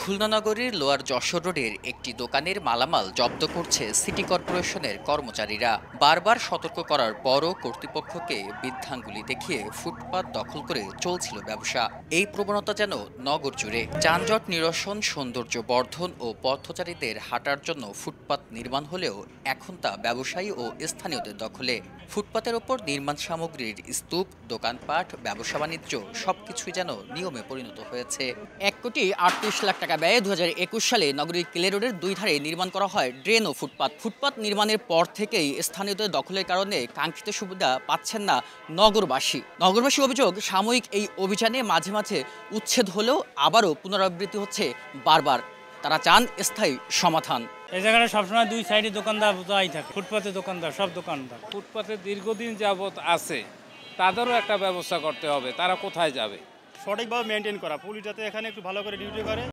খুলনা নগরীর লোয়ার যশোর রোডের একটি দোকানের মালামাল জব্দ করছে সিটি কর্পোরেশনের কর্মচারীরা। বারবার সতর্ক করার পরও কর্তৃপক্ষকে বৃদ্ধাঙ্গুলি দেখিয়ে ফুটপাত দখল করে চলছিল ব্যবসা। এই প্রবণতা যেন নগর জুড়ে। যানজট নিরসন, সৌন্দর্য বর্ধন ও পথচারীদের হাঁটার জন্য ফুটপাত নির্মাণ হলেও এখন তা ব্যবসায়ী ও স্থানীয়দের দখলে। ফুটপাতের ওপর নির্মাণ সামগ্রীর স্তূপ, দোকানপাট, ব্যবসা বাণিজ্য সবকিছুই যেন নিয়মে পরিণত হয়েছে। 1,38,00,000 টাকা ব্যয়ে 2021 সালে নগরীর কিলে রোডের দুই ধারে নির্মাণ করা হয় ড্রেন ও ফুটপাত। ফুটপাত নির্মাণের পর থেকেই স্থানীয়দের দখলের কারণে কাঙ্ক্ষিত সুবিধা পাচ্ছেন না নগরবাসী অভিযোগ, সাময়িক এই অভিযানে মাঝে মাঝে উচ্ছেদ হলেও আবারও পুনরাবৃত্তি হচ্ছে বারবার। তারা চান স্থায়ী সমাধান। এই জায়গাটা সবসময় দুই সাইডে দোকানদার যাই থাকে, ফুটপাতে দোকানদার, সব দোকানদার। ফুটপাতে দীর্ঘদিন যাবৎ আছে, তাদেরও একটা ব্যবস্থা করতে হবে। তারা কোথায় যাবে? সঠিকভাবে মেনটেন করা, পুলিশ যাতে এখানে একটু ভালো করে ডিউটি করে।